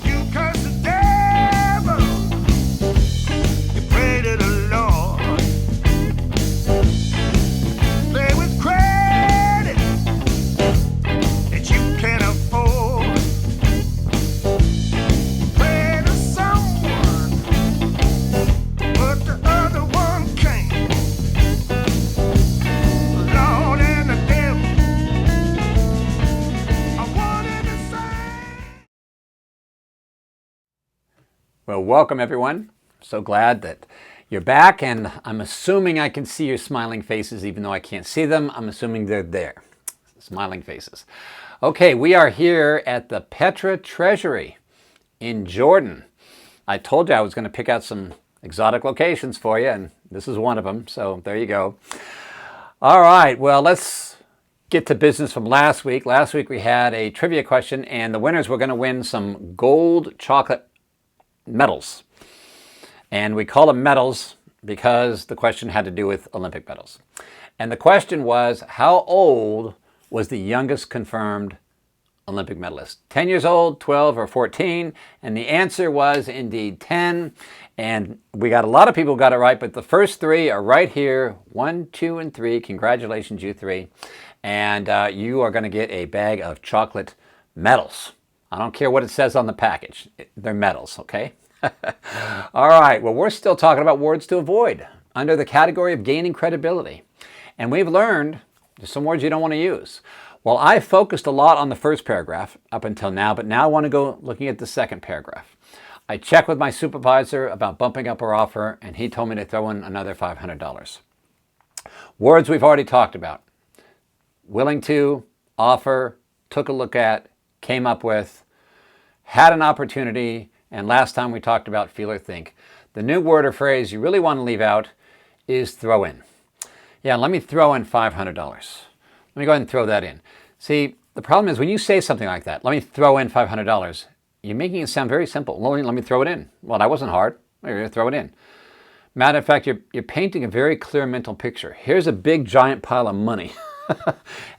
You curse the devil, you pray to the Lord. Play with credit that you can't afford. Pray to someone, but the other one can't. The Lord and the devil are one and the same. Well, welcome everyone. So glad that you're back, and I'm assuming I can see your smiling faces even though I can't see them. I'm assuming they're there. Smiling faces. Okay, we are here at the Petra Treasury in Jordan. I told you I was going to pick out some exotic locations for you, and this is one of them, so there you go. All right, well, let's get to business from last week. Last week we had a trivia question, and the winners were going to win some gold chocolate medals. And we call them medals because the question had to do with Olympic medals. And the question was, how old was the youngest confirmed Olympic medalist? 10 years old, 12, or 14? And the answer was indeed 10. And we got a lot of people who got it right, but the first three are right here. 1, 2, and 3. Congratulations, you three. And you are going to get a bag of chocolate medals. I don't care what it says on the package. They're medals, okay? All right, well, we're still talking about words to avoid under the category of gaining credibility. And we've learned there's some words you don't want to use. Well, I focused a lot on the first paragraph up until now, but now I want to go looking at the second paragraph. I checked with my supervisor about bumping up our offer, and he told me to throw in another $500. Words we've already talked about. Willing to, offer, took a look at, came up with, had an opportunity, and last time we talked about feel or think. The new word or phrase you really want to leave out is throw in. Yeah, let me throw in $500. Let me go ahead and throw that in. See, the problem is when you say something like that, let me throw in $500, you're making it sound very simple. Well, let me throw it in. Well, that wasn't hard. You're going to throw it in. Matter of fact, you're painting a very clear mental picture. Here's a big giant pile of money.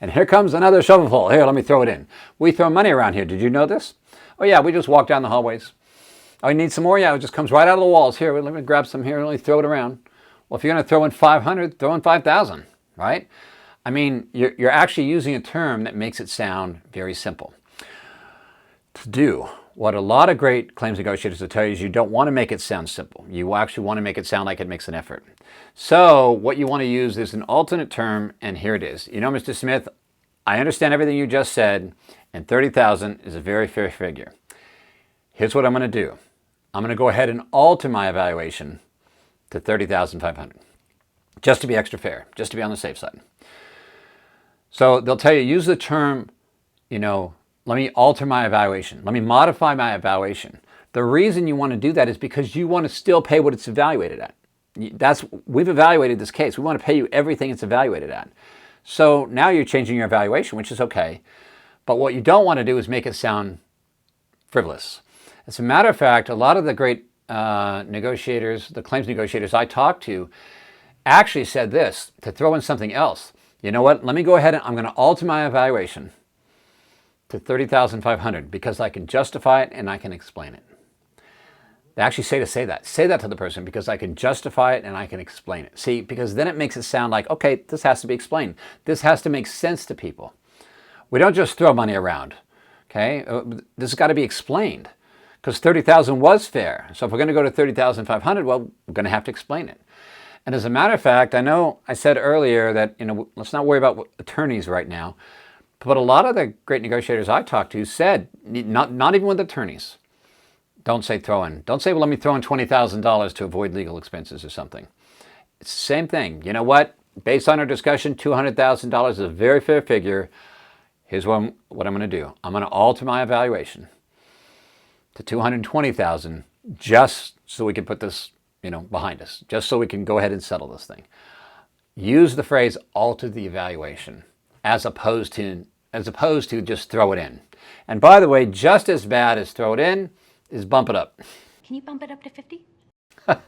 And here comes another shovelful. Here, let me throw it in. We throw money around here. Did you know this? Oh yeah, we just walk down the hallways. Oh, you need some more? Yeah, it just comes right out of the walls. Here, let me grab some here. Let me throw it around. Well, if you're going to throw in 500, throw in 5,000, right? I mean, you're actually using a term that makes it sound very simple. To do what a lot of great claims negotiators will tell you is you don't want to make it sound simple. You actually want to make it sound like it makes an effort. So what you want to use is an alternate term, and here it is. You know, Mr. Smith, I understand everything you just said, and 30,000 is a very fair figure. Here's what I'm going to do. I'm going to go ahead and alter my evaluation to 30,500, just to be extra fair, just to be on the safe side. So they'll tell you, use the term, let me alter my evaluation. Let me modify my evaluation. The reason you want to do that is because you want to still pay what it's evaluated at. We've evaluated this case. We want to pay you everything it's evaluated at. So now you're changing your evaluation, which is okay. But what you don't want to do is make it sound frivolous. As a matter of fact, a lot of the great negotiators, the claims negotiators I talked to, actually said this, to throw in something else. You know what? Let me go ahead and I'm going to alter my evaluation to 30,500 because I can justify it and I can explain it. They actually say that. Say that to the person because I can justify it and I can explain it. See, because then it makes it sound like, okay, this has to be explained. This has to make sense to people. We don't just throw money around, okay? This has got to be explained because 30,000 was fair. So if we're going to go to 30,500, well, we're going to have to explain it. And as a matter of fact, I know I said earlier that, let's not worry about attorneys right now, but a lot of the great negotiators I talked to said, not even with attorneys, don't say throw in. Don't say, well, let me throw in $20,000 to avoid legal expenses or something. It's the same thing. You know what? Based on our discussion, $200,000 is a very fair figure. Here's what I'm going to do. I'm going to alter my evaluation to $220,000 just so we can put this, behind us, just so we can go ahead and settle this thing. Use the phrase alter the evaluation as opposed to just throw it in. And by the way, just as bad as throw it in is bump it up. Can you bump it up to 50?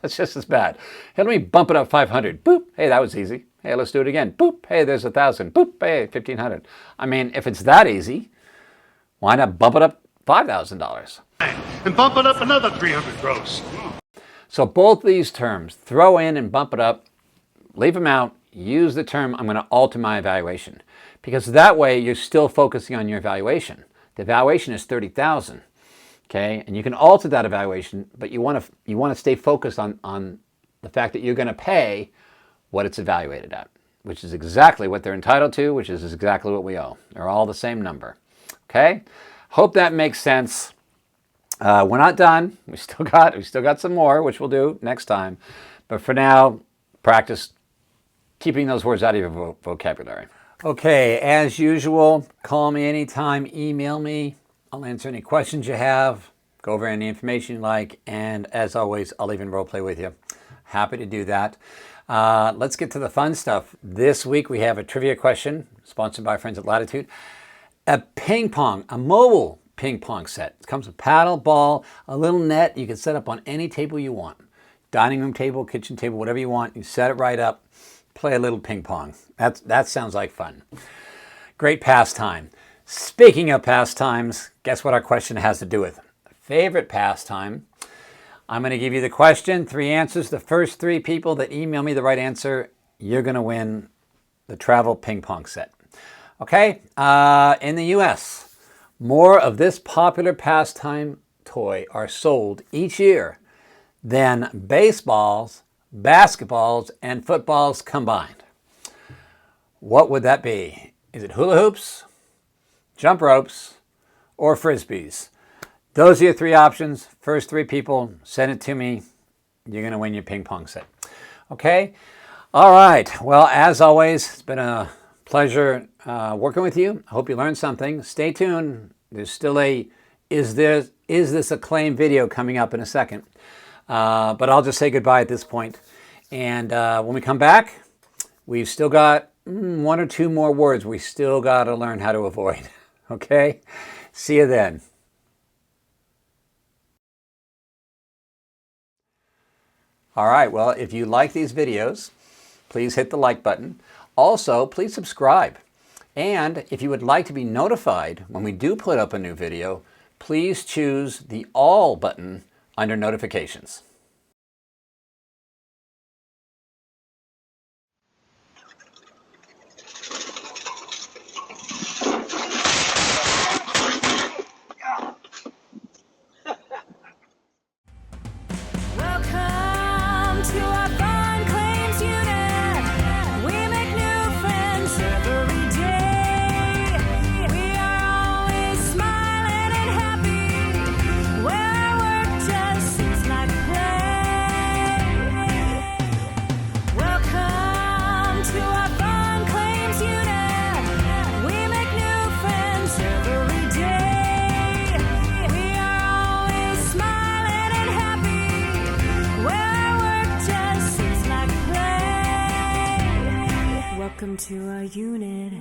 It's just as bad. Hey, let me bump it up 500. Boop. Hey, that was easy. Hey, let's do it again. Boop. Hey, there's 1,000. Boop. Hey, 1,500. I mean, if it's that easy, why not bump it up $5,000. And bump it up another 300 gross. So both these terms, throw in and bump it up, leave them out, use the term I'm going to alter my evaluation. Because that way you're still focusing on your evaluation. The evaluation is $30,000. Okay, and you can alter that evaluation, but you want to stay focused on the fact that you're going to pay what it's evaluated at, which is exactly what they're entitled to, which is exactly what we owe. They're all the same number. Okay, hope that makes sense. We're not done. We still got some more, which we'll do next time. But for now, practice keeping those words out of your vocabulary. Okay, as usual, call me anytime, email me. I'll answer any questions you have, go over any information you like, and as always, I'll even role play with you. Happy to do that. Let's get to the fun stuff. This week we have a trivia question sponsored by friends at Latitude. A mobile ping pong set. It comes with paddle, ball, a little net. You can set up on any table you want. Dining room table, kitchen table, whatever you want. You set it right up, play a little ping pong. That sounds like fun. Great pastime. Speaking of pastimes, guess what our question has to do with? Favorite pastime. I'm going to give you the question, 3 answers. The first 3 people that email me the right answer, you're going to win the travel ping pong set. Okay, in the U.S., more of this popular pastime toy are sold each year than baseballs, basketballs, and footballs combined. What would that be? Is it hula hoops, jump ropes, or frisbees? Those are your 3 options. First 3 people, send it to me. You're going to win your ping pong set. Okay? All right. Well, as always, it's been a pleasure working with you. I hope you learned something. Stay tuned. There's still a is this a claim video coming up in a second. But I'll just say goodbye at this point. And when we come back, we've still got 1 or 2 more words we still got to learn how to avoid. Okay? See you then. All right, well, if you like these videos, please hit the like button. Also, please subscribe. And if you would like to be notified when we do put up a new video, please choose the All button under Notifications. Welcome to our Fun Claims Unit. We make new friends every day. We are always smiling and happy. Where our work just seems like play. Welcome to our Fun Claims Unit. We make new friends every day. We are always smiling and happy. Where our work just seems like play. Welcome to our unit.